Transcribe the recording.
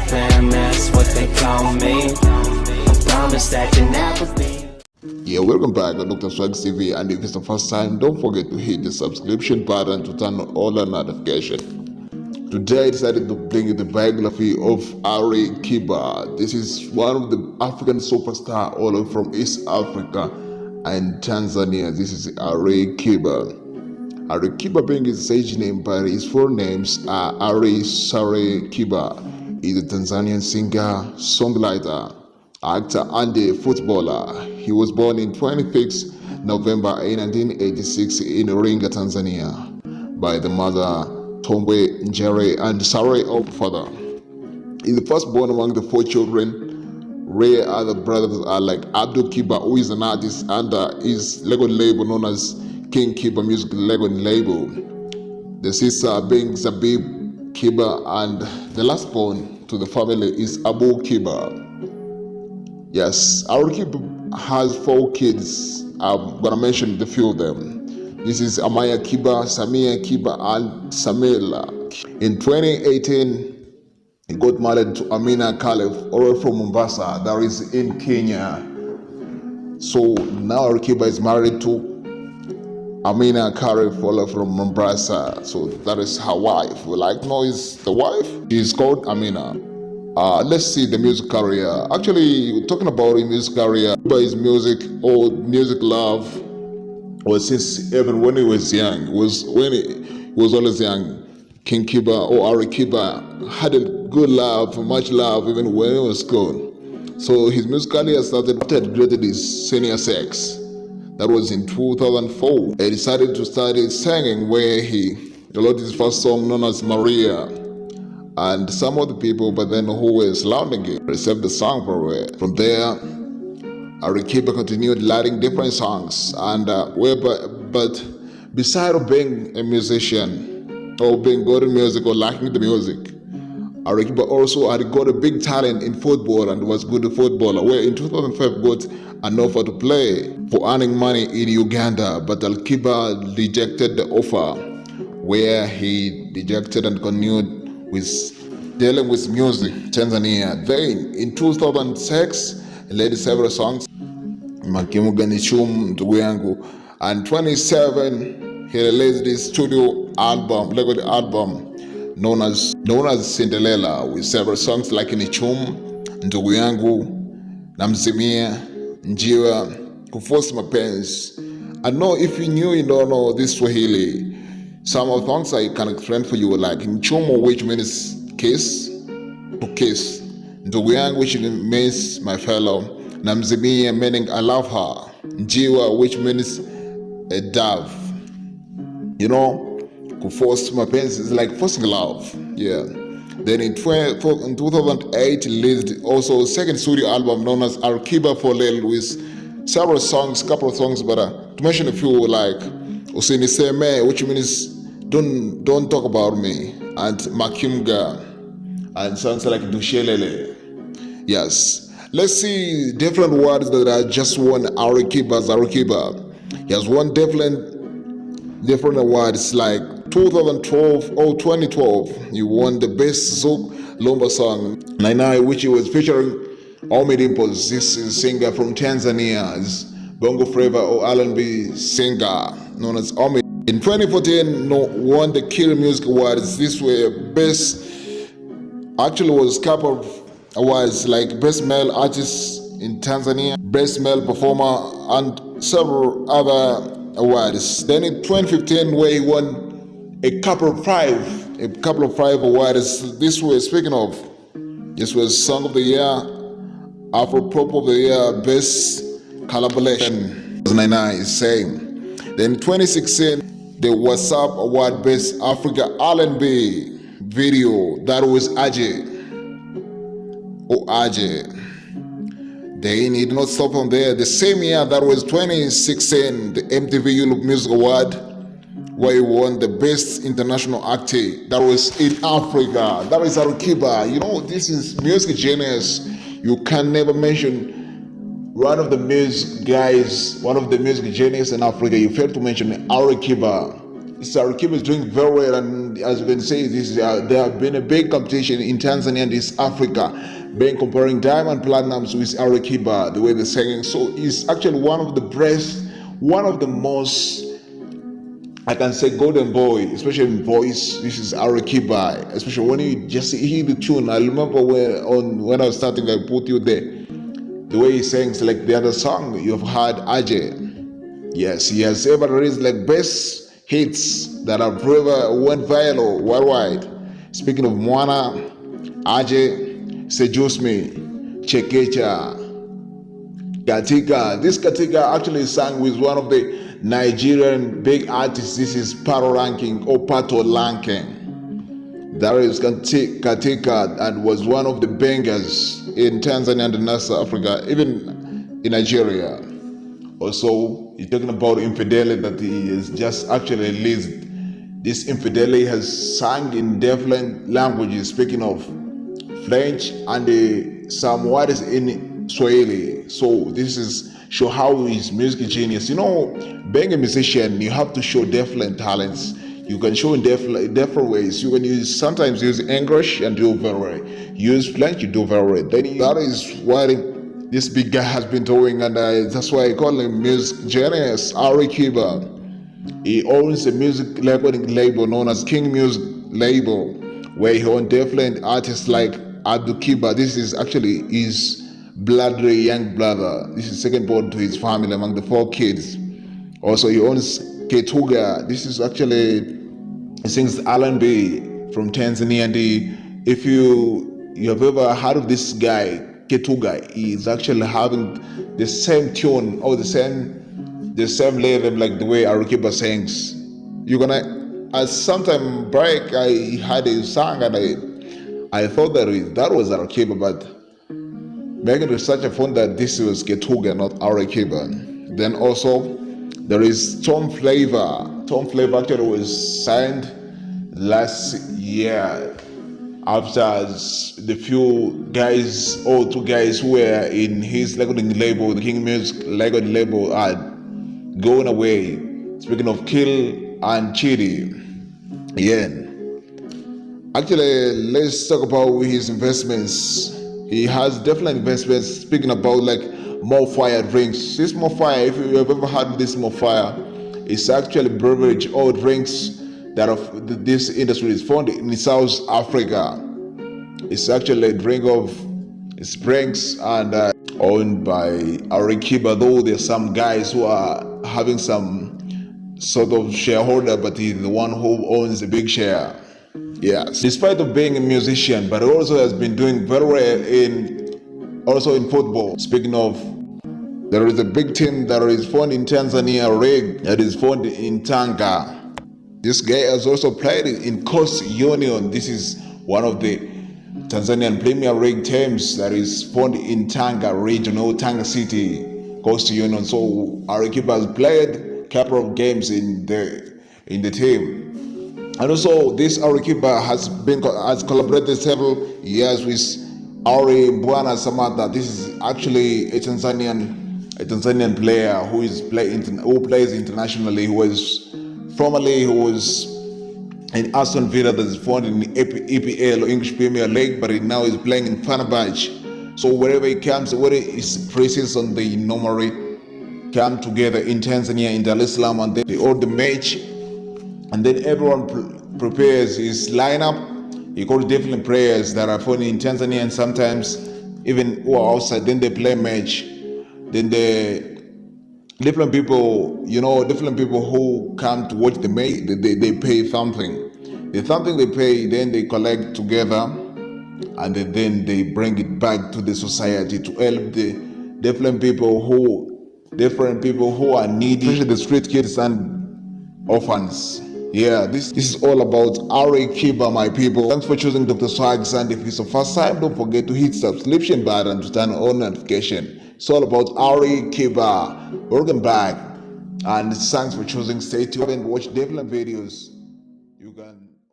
fam, that's what they call me. I promise that you never be. Yeah, welcome back on Dr.swagz TV, and if it's the first time, don't forget to hit the subscription button to turn on all the notifications. Today I decided to bring you the biography of Ari Kiba. This is one of the African superstars all over from East Africa and Tanzania. This is Ari Kiba. Ari Kiba being his stage name, but his full names are Ari Sare Kiba. He's a Tanzanian singer, songwriter, actor, and a footballer. He was born in 26 November 1986 in Iringa, Tanzania, by the mother Tombe Njere and Sare of father. He's the firstborn among the 4 children. Rare other brothers are like Abdul Kiba, who is an artist under his record label known as King Kiba Music record label. The sister being Zabib Kiba, and the last born to the family is Abu Kiba. Yes, Ari Kiba has 4 kids. I'm gonna mention the few of them. This is Amaya Kiba, Samia Kiba, and Samela. In 2018, he got married to Amina Khalif, all from Mombasa, that is in Kenya. So now Ari Kiba is married to Amina Khalif, all from Mombasa. So that is her wife. We like know is the wife. She's called Amina. Let's see the music career. Actually, talking about his music career, his music or music love was since even when he was young. When he was always young. King Kiba or Ari Kiba had a good love, much love, even when he was school. So his music career started after he graduated his senior sex. That was in 2004. He decided to study singing, where he wrote his first song known as Maria. And some of the people, but then who were surrounding him, received the song from there. Ari Kiba continued writing different songs, and but beside being a musician or being good in music or liking the music, Ari Kiba also had got a big talent in football and was good at footballer. Where in 2005 got an offer to play for earning money in Uganda, but Ari Kiba rejected the offer, where he rejected and continued with dealing with music, Tanzania. Then in 2006, he led several songs, Makimuga Nichum, Ndugu Yangu, and 27, he released his studio album, record album, known as Cinderella, with several songs like Nichum, Ndugu Yangu, Namzimia, Njiwa, Kufosi Mapenzi. I know if you knew, you don't know this Swahili. Some of the songs I can explain for you, like Nchumo, which means kiss, to kiss. Ndugu Yangu, which means my fellow. Namzimia, meaning I love her. Njiwa, which means a dove. You know, Kuforce Mapenzi is like forcing love. Yeah. Then in 2008, he released also a second studio album known as Ari Kiba for Lel, with several songs, couple of songs, but to mention a few, like Usiniseme, which means don't talk about me, and Makimga, and songs like Dushelele. Yes, let's see different words that are just won Ari Kiba. He has won different awards, like 2012 or 2012. He won the best Zouk Lumba song, Nainai, which he was featuring Omi Dimples. This is a singer from Tanzania, Bongo Fleva or R&B singer known as Omi. In 2014, won the Kill Music Awards. This were best, actually was a couple of awards like Best Male Artist in Tanzania, Best Male Performer, and several other awards. Then in 2015, where he won a couple of five awards. This was, speaking of, this was Song of the Year, Afro Pop of the Year, Best Collaboration, 2009, same. Then in 2016, the WhatsApp Award Best Africa R&B Video, that was Ajay. They did not stop from there. The same year, that was 2016, the MTV Europe Music Award, where he won the Best International Actor. That was in Africa. That is Ari Kiba. You know, this is music genius. You can never mention one of the music guys, one of the music genius in Africa. You failed to mention Ari Kiba. Ari Kiba is doing very well, and as you can see, there have been a big competition in Tanzania and East Africa, being comparing Diamond Platinums with Ari Kiba, the way they're singing. So it's actually one of the most, I can say, golden boy, especially in voice. This is Ari Kiba, especially when you just hear the tune. I remember when I was starting, I put you there. The way he sings, like the other song you've heard, Ajay. Yes, he has ever released like best hits that have ever went viral worldwide. Speaking of Mwana, Ajay, Seduce Me, Chekecha, Katika. This Katika actually sang with one of the Nigerian big artists. This is Pato Ranking or Pato Ranking. That is Katika, and was one of the bangers in Tanzania and West Africa, even in Nigeria. Also, he's talking about Infidelity that he has just actually released. This Infidelity has sung in different languages, speaking of French and some words in Swahili. So this is show how his music genius. You know, being a musician, you have to show different talents. You can show in different ways. You can sometimes use English and do very well. Use French, you do very well. Then that is what this big guy has been doing, and that's why I call him music genius, Ari Kiba. He owns a music label known as King Music Label, where he owns different artists like Abdul Kiba. This is actually his young brother. This is second born to his family among the 4 kids. Also, he owns Ketuga. This is actually, he sings R&B from Tanzania. And if you have ever heard of this guy, Ketuga, is actually having the same tune or the same level like the way Ari Kiba sings. You're gonna, at some time break, I had a song and I thought that was Ari Kiba, but making research, I found that this was Ketuga, not Ari Kiba. Then also there is Tom Fleva. Tom Fleva actually was signed last year, after the few guys or 2 guys who were in his recording label, the King Music recording label, are going away. Speaking of Kill and Chidi. Yeah. Actually, let's talk about his investments. He has different investments. Speaking about like More Fire drinks. This More Fire, if you have ever had this More Fire, it's actually beverage or drinks that of this industry is found in South Africa. It's actually a drink of springs and owned by Ari Kiba, though there's some guys who are having some sort of shareholder, but he's the one who owns a big share. Yes. Despite of being a musician, but also has been doing very well in football. Speaking of, there is a big team that is found in Tanzania, Rig, that is found in Tanga. This guy has also played in Coast Union. This is one of the Tanzanian Premier League teams that is found in Tanga region, Tanga City, Coast Union. So Ari Kiba has played a couple of games in the team. And also this Ari Kiba has collaborated several years with Ari Bwana Samata. This is actually a Tanzanian player who plays internationally, who was in Aston Villa, that is found in the EPL, English Premier League, but he now is playing in Fenerbahce. So wherever he comes, whether it's pre-season, they normally come together in Tanzania, in Dar es Salaam, and then they hold the match, and then everyone prepares his lineup. He calls different players that are found in Tanzania, and sometimes even who are outside. Then they play match. Then different people who come to watch the match, they pay something. The something they pay, then they collect together, and then they bring it back to the society to help the different people who are needy, especially the street kids and orphans. Yeah, this is all about Ari Kiba, my people. Thanks for choosing Dr.swagz, and if it's the first time, don't forget to hit subscription button to turn on notification. It's all about Ari Kiba. Welcome back, and thanks for choosing. Stay tuned and watch different videos. You can